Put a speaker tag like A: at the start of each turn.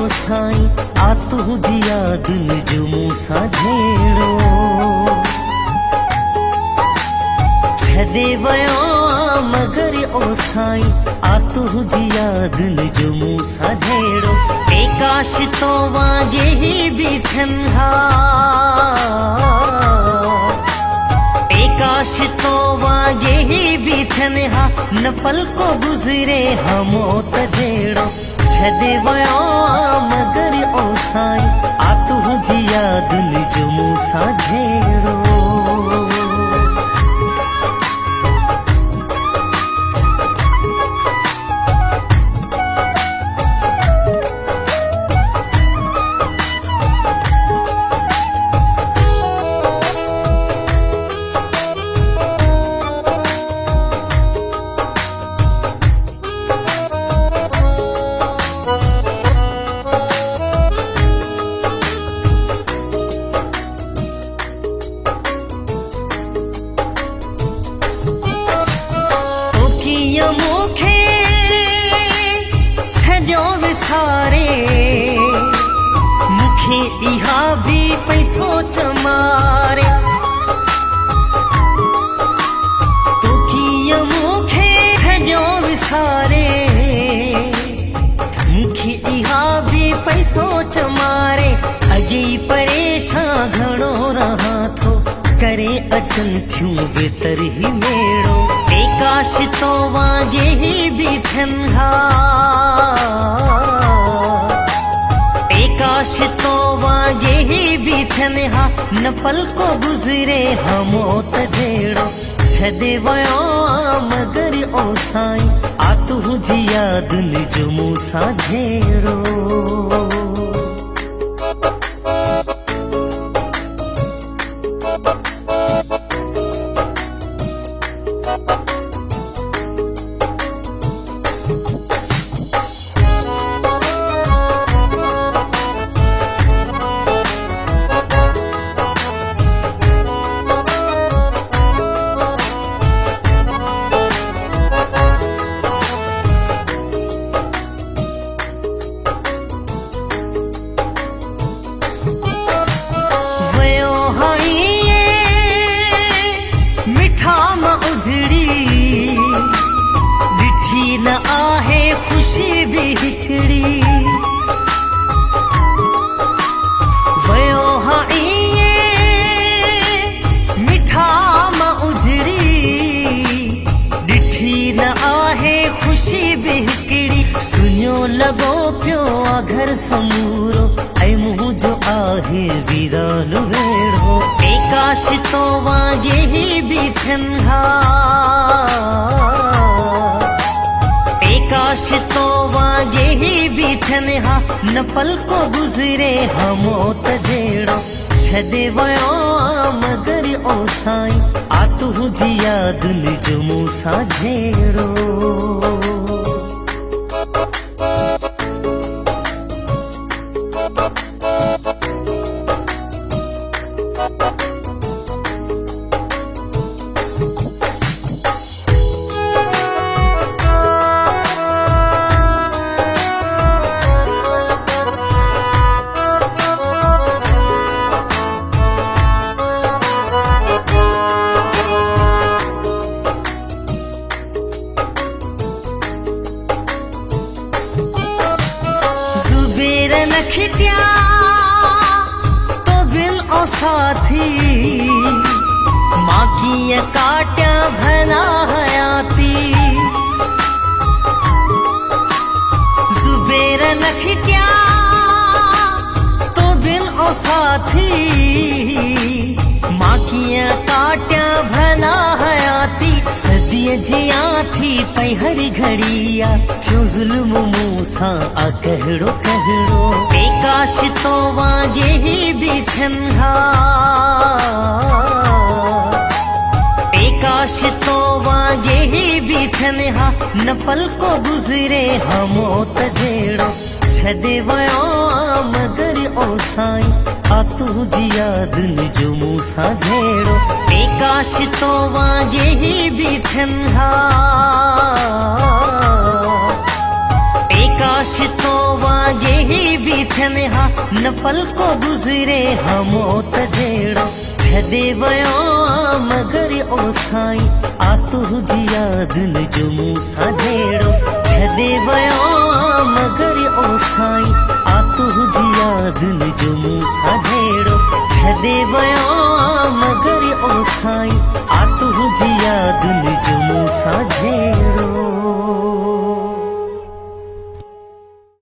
A: साईं आ तुझी यादुनि जो मूंसां झेड़ो छॾे वयो मगर ओ साईं आ तुझी यादुनि जो मूंसां झेड़ो ए काश तो वांगे ही बीठनि हा ए काश तो वांगे ही बीठनि हा न पलको गुज़रे हा मौत जहिड़ो छॾे वयो मगर ओ साईं आ तुझी यादुनि जो मूंसां झेड़ो मूंखे छॾियो विसारे मूंखे इहा बि पई सोच मारे तूं कीअं मूंखे छॾियो विसारे मूंखे इहा बि पई सोच मारे अॻे ई परेशान घणो रहां थो करे अचनि थियूं बेतर ही मेड़ो ए काश तो वांगे ही बीठनि हा ए काश तो वांगे ही बीठनि हा न पलको गुज़रे हा मौत जहिड़ो छॾे वयो मगर ओ साईं आ तुझी यादुनि जो मूंसां झेड़ो न आहे खुशी भी हिकड़ी वयो हा मिठा मां उजड़ी ॾिठी न आहे खुशी भी हिकड़ी सुञो लॻो पियो आ घर समूरो ऐं मुंहिंजो आहे वीरान वेड़ो ए काश तो वांगे ही बीठनि हा काश तो वांगे ही बीठनि हा न पलको गुज़रे हा मौत जहिड़ो छॾे वयो मगर ओ साईं आ तुझी यादुनि जो मूंसां झेड़ो नखटिया तो बिल ओ साथी मां कीअं काटिया भला हयाती ज़ुबैर नखटिया तो बिल ओ साथी मां कीअं काटिया भला हयाती सदीअ जियां थी पई हर घड़िया थियो ज़ुल्म मूंसां आ कहिड़ो कहिड़ो ए काश तो वांगे ही बीठनि हा ए काश तो वांगे ही बीठनि हा न पलको गुज़रे हा मौत जहिड़ो छॾे वयो मगर ओ साईं आ तुझी यादुनि जो मूंसां झेड़ो ए काश तो वांगे ही बीठनि हा ए काश तो वांगे ही बीठनि छनेहा न पल को गुजरे हमोत जेड़ो भदे वयो मगर ओ साई आ तुझी याद न जो मूसा जेड़ो भदे वयो मगर ओ साई आ तुझी याद न जो मूसा जेड़ो भदे वयो मगर ओ साई आ तुझी याद न